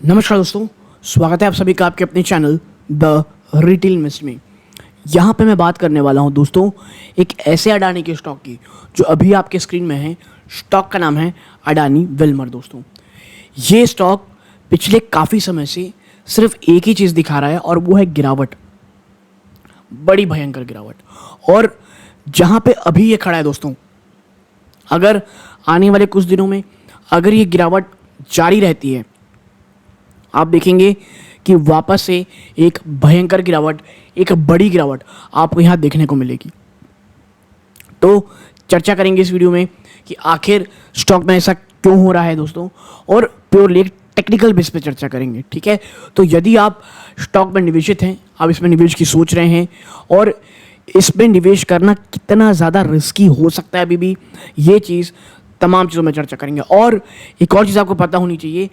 नमस्कार दोस्तों, स्वागत है आप सभी का आपके अपने चैनल द रिटेल इन्वेस्ट में। यहाँ पे मैं बात करने वाला हूँ दोस्तों एक ऐसे अडानी के स्टॉक की जो अभी आपके स्क्रीन में है। स्टॉक का नाम है अडानी विल्मर। दोस्तों ये स्टॉक पिछले काफ़ी समय से सिर्फ एक ही चीज़ दिखा रहा है और वो है गिरावट, बड़ी भयंकर गिरावट। और जहाँ पे अभी ये खड़ा है दोस्तों, अगर आने वाले कुछ दिनों में अगर ये गिरावट जारी रहती है, आप देखेंगे कि वापस से एक भयंकर गिरावट, एक बड़ी गिरावट आपको यहाँ देखने को मिलेगी। तो चर्चा करेंगे इस वीडियो में कि आखिर स्टॉक में ऐसा क्यों हो रहा है दोस्तों, और प्योरली एक टेक्निकल बेस पे चर्चा करेंगे। ठीक है, तो यदि आप स्टॉक में निवेशित हैं, आप इसमें निवेश की सोच रहे हैं और इसमें निवेश करना कितना ज़्यादा रिस्की हो सकता है अभी भी, ये चीज़ तमाम चीज़ों में चर्चा करेंगे। और एक और चीज़ आपको पता होनी चाहिए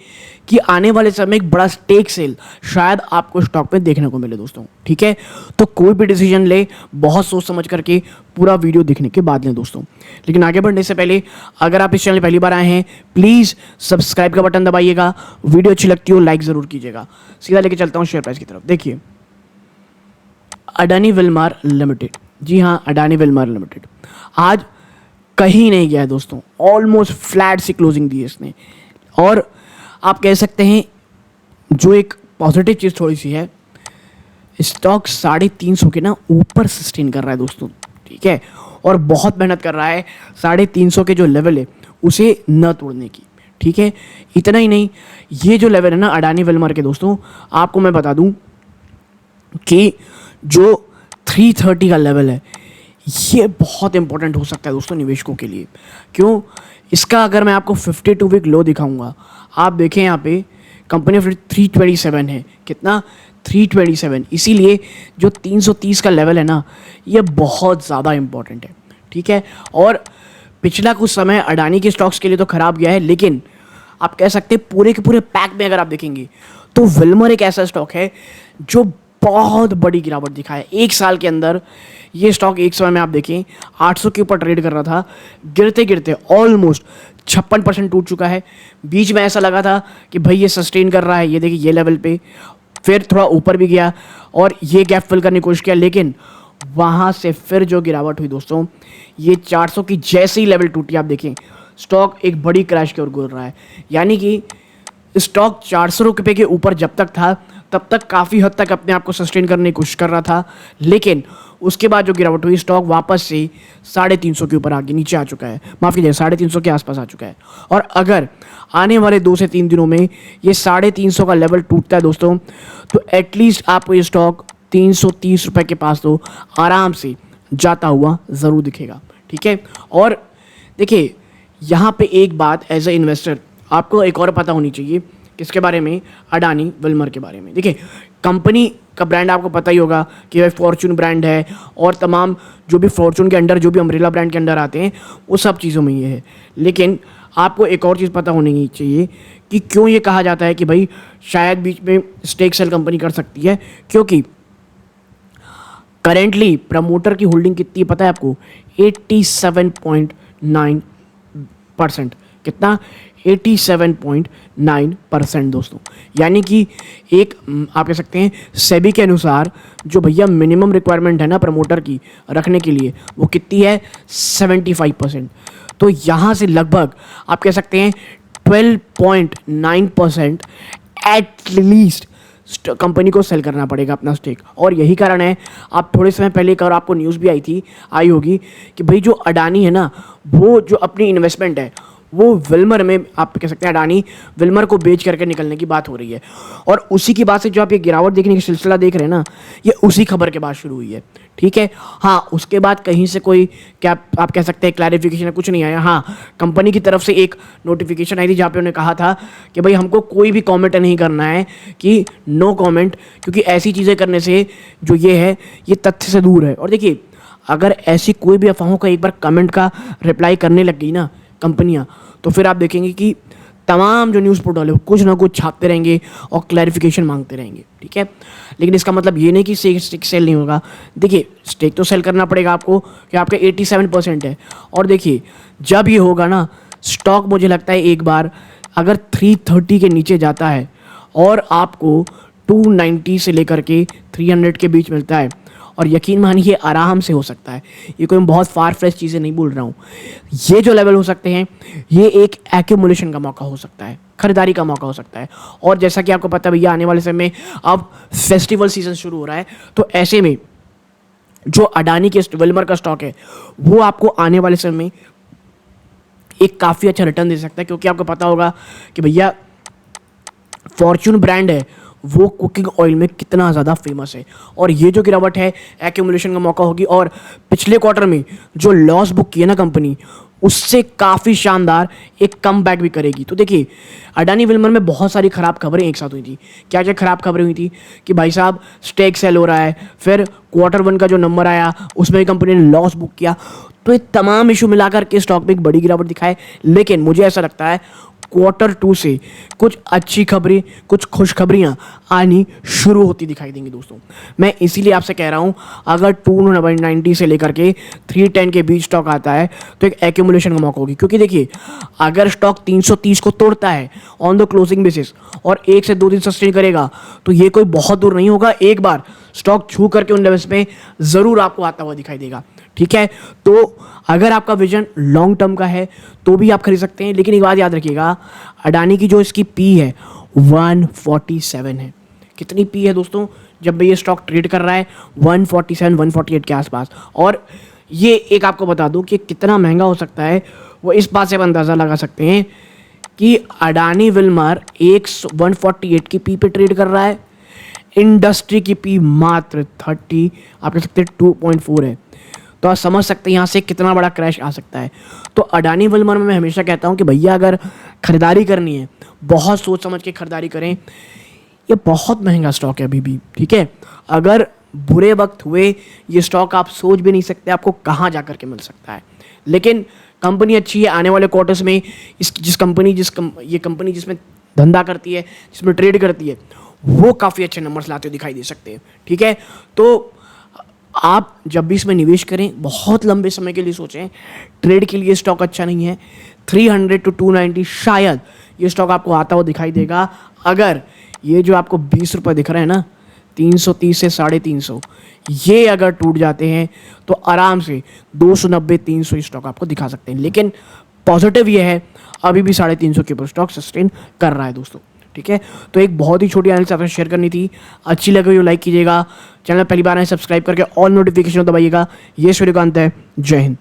कि आने वाले समय एक बड़ा स्टेक सेल शायद आपको स्टॉक में देखने को मिले दोस्तों। ठीक है, तो कोई भी डिसीजन ले बहुत सोच समझ करके पूरा वीडियो देखने के बाद लें दोस्तों। लेकिन आगे बढ़ने से पहले अगर आप इस चैनल पहली बार आए हैं, प्लीज़ सब्सक्राइब का बटन दबाइएगा। वीडियो अच्छी लगती हो लाइक ज़रूर कीजिएगा। सीधा लेके चलता हूँ शेयर प्राइस की तरफ। देखिए, अडानी विल्मर लिमिटेड, जी हाँ अडानी विल्मर लिमिटेड आज कहीं नहीं गया है दोस्तों, ऑलमोस्ट फ्लैट सी क्लोजिंग दी है इसने। और आप कह सकते हैं जो एक पॉजिटिव चीज़ थोड़ी सी है, स्टॉक 350 के ना ऊपर सस्टेन कर रहा है दोस्तों। ठीक है, और बहुत मेहनत कर रहा है 350 के जो लेवल है उसे न तोड़ने की। ठीक है, इतना ही नहीं, ये जो लेवल है ना अडानी विल्मर के दोस्तों, आपको मैं बता दूं कि जो 330 का लेवल है ये बहुत इंपॉर्टेंट हो सकता है दोस्तों निवेशकों के लिए। क्यों? इसका अगर मैं आपको 52 वीक लो दिखाऊंगा, आप देखें यहाँ पे कंपनी 327 है। कितना? 327। इसीलिए जो 330 का लेवल है ना, ये बहुत ज़्यादा इंपॉर्टेंट है। ठीक है, और पिछला कुछ समय अडानी के स्टॉक्स के लिए तो ख़राब गया है, लेकिन आप कह सकते हैं पूरे के पूरे पैक में अगर आप देखेंगे तो विल्मर एक ऐसा स्टॉक है जो बहुत बड़ी गिरावट दिखा है। एक साल के अंदर ये स्टॉक एक समय में आप देखें 800 के ऊपर ट्रेड कर रहा था, गिरते गिरते ऑलमोस्ट 56% टूट चुका है। बीच में ऐसा लगा था कि भाई ये सस्टेन कर रहा है, ये देखिए ये लेवल पे, फिर थोड़ा ऊपर भी गया और ये गैप फिल करने की कोशिश किया, लेकिन वहाँ से फिर जो गिरावट हुई दोस्तों, ये 400 की जैसे ही लेवल टूटी, आप देखें स्टॉक एक बड़ी क्रैश की ओर गुजर रहा है। यानी कि स्टॉक 400 रुपये के ऊपर जब तक था तब तक काफ़ी हद तक अपने आप को सस्टेन करने की कोशिश कर रहा था, लेकिन उसके बाद जो गिरावट हुई स्टॉक वापस से 350 के ऊपर आगे नीचे आ चुका है, माफ़ कीजिए 350 के आसपास आ चुका है। और अगर आने वाले 2 से 3 दिनों में ये 350 का लेवल टूटता है दोस्तों, तो एटलीस्ट आपको ये स्टॉक 330 रुपये के पास तो आराम से जाता हुआ ज़रूर दिखेगा। ठीक है, और देखिए यहाँ पे एक बात एज ए इन्वेस्टर आपको एक और पता होनी चाहिए, किसके बारे में? अडानी विल्मर के बारे में। देखिए, कंपनी का ब्रांड आपको पता ही होगा कि वह फॉर्चून ब्रांड है और तमाम जो भी फॉर्चून के अंडर जो भी अम्ब्रेला ब्रांड के अंडर आते हैं वो सब चीज़ों में ये है। लेकिन आपको एक और चीज़ पता होनी चाहिए कि क्यों ये कहा जाता है कि भाई शायद बीच में स्टेक सेल कंपनी कर सकती है, क्योंकि करेंटली प्रमोटर की होल्डिंग कितनी है पता है आपको? 87.9%। कितना? 87.9% दोस्तों। यानी कि एक आप कह सकते हैं सेबी के अनुसार जो भैया मिनिमम रिक्वायरमेंट है ना प्रमोटर की रखने के लिए, वो कितनी है? 75%। तो यहाँ से लगभग आप कह सकते हैं 12.9% एट लीस्ट कंपनी को सेल करना पड़ेगा अपना स्टेक। और यही कारण है, आप थोड़े समय पहले एक और आपको न्यूज़ भी आई होगी कि भाई जो अडानी है ना, वो जो अपनी इन्वेस्टमेंट है वो विल्मर में, आप कह सकते हैं अडानी विल्मर को बेच करके निकलने की बात हो रही है। और उसी की बात से जो आप ये गिरावट देखने की सिलसिला देख रहे हैं ना, ये उसी खबर के बाद शुरू हुई है। ठीक है, हाँ उसके बाद कहीं से कोई क्या आप कह सकते हैं क्लैरिफिकेशन कुछ नहीं आया। हाँ, कंपनी की तरफ से एक नोटिफिकेशन आई थी जहाँ पे उन्होंने कहा था कि भाई हमको कोई भी कॉमेंट नहीं करना है, कि नो कॉमेंट, क्योंकि ऐसी चीज़ें करने से जो ये है ये तथ्य से दूर है। और देखिए, अगर ऐसी कोई भी अफवाहों का एक बार कमेंट का रिप्लाई करने लग गई ना कंपनियां, तो फिर आप देखेंगे कि तमाम जो न्यूज़ पोर्टल है कुछ ना कुछ छापते रहेंगे और क्लैरिफिकेशन मांगते रहेंगे। ठीक है, लेकिन इसका मतलब ये नहीं कि स्टेक सेल नहीं होगा। देखिए, स्टेक तो सेल करना पड़ेगा आपको, कि आपका 87% है। और देखिए, जब ये होगा ना स्टॉक, मुझे लगता है एक बार अगर 330 के नीचे जाता है और आपको 290 से लेकर के 300 के बीच मिलता है। और यकीन मानिए आराम से हो सकता है, ये कोई मैं बहुत फार फ्रेश चीज़ें नहीं बोल रहा हूँ। ये जो लेवल हो सकते हैं ये एक एक्यूमुलेशन का मौका हो सकता है, खरीदारी का मौका हो सकता है। और जैसा कि आपको पता है भैया, आने वाले समय में अब फेस्टिवल सीजन शुरू हो रहा है, तो ऐसे में जो अडानी के विल्मर का स्टॉक है वो आपको आने वाले समय में एक काफ़ी अच्छा रिटर्न दे सकता है। क्योंकि आपको पता होगा कि भैया फॉर्च्यून ब्रांड है वो कुकिंग ऑयल में कितना ज़्यादा फेमस है, और ये जो गिरावट है एक्यूमुलेशन का मौका होगी। और पिछले क्वार्टर में जो लॉस बुक किया ना कंपनी, उससे काफ़ी शानदार एक कम बैक भी करेगी। तो देखिए अडानी विल्मर में बहुत सारी ख़राब खबरें एक साथ हुई थी। क्या क्या ख़राब खबरें हुई थी कि भाई साहब स्टेक सेल हो रहा है, फिर Q1 का जो नंबर आया उसमें कंपनी ने लॉस बुक किया। तो ये तमाम इशू मिलाकर के स्टॉक में एक बड़ी गिरावट दिखाए। लेकिन मुझे ऐसा लगता है Q2 से कुछ अच्छी खबरें, कुछ खुशखबरियां आनी शुरू होती दिखाई देंगी दोस्तों। मैं इसीलिए आपसे कह रहा हूं, अगर 290 से लेकर के 310 के बीच स्टॉक आता है तो एक एक्यूमुलेशन का मौका होगी। क्योंकि देखिए अगर स्टॉक 330 को तोड़ता है ऑन द क्लोजिंग बेसिस और 1 से 2 दिन सस्टेन करेगा तो ये कोई बहुत दूर नहीं होगा, एक बार स्टॉक छू करके उन लेवल्स पे ज़रूर आपको आता हुआ दिखाई देगा। ठीक है, तो अगर आपका विजन लॉन्ग टर्म का है तो भी आप खरीद सकते हैं। लेकिन एक बात याद रखिएगा, अडानी की जो इसकी पी है 147 है। कितनी पी है दोस्तों जब ये स्टॉक ट्रेड कर रहा है? 147 148 के आसपास। और ये एक आपको बता दूं कि कितना महंगा हो सकता है, वो इस बात से आप अंदाज़ा लगा सकते हैं कि अडानी विल्मर 148 की पी पे ट्रेड कर रहा है, इंडस्ट्री की पी मात्र 30 आप कह सकते हैं 2.4 है। तो आप समझ सकते हैं यहाँ से कितना बड़ा क्रैश आ सकता है। तो अडानी विल्मर में मैं हमेशा कहता हूँ कि भैया अगर खरीदारी करनी है बहुत सोच समझ के खरीदारी करें। ये बहुत महंगा स्टॉक है अभी भी। ठीक है, अगर बुरे वक्त हुए ये स्टॉक आप सोच भी नहीं सकते आपको कहाँ जा कर के मिल सकता है। लेकिन कंपनी अच्छी है, आने वाले क्वार्टर्स में ये कंपनी जिसमें धंधा करती है, जिसमें ट्रेड करती है, वो काफ़ी अच्छे नंबर्स लाते हुए दिखाई दे सकते हैं। ठीक है, तो आप जब भी इसमें निवेश करें बहुत लंबे समय के लिए सोचें। ट्रेड के लिए स्टॉक अच्छा नहीं है। 300 to 290 शायद ये स्टॉक आपको आता हुआ दिखाई देगा। अगर ये जो आपको 20 रुपये दिख रहे हैं ना, 330 से 350, ये अगर टूट जाते हैं तो आराम से 290 300 स्टॉक आपको दिखा सकते हैं। लेकिन पॉजिटिव ये है अभी भी 350 के ऊपर स्टॉक सस्टेन कर रहा है दोस्तों। ठीक है, तो एक बहुत ही छोटी एनालिसिस आपसे शेयर करनी थी। अच्छी लगी हो लाइक कीजिएगा, चैनल पहली बार आए सब्सक्राइब करके ऑल नोटिफिकेशन दबाइएगा। ये सूर्यकांत है, जय हिंद।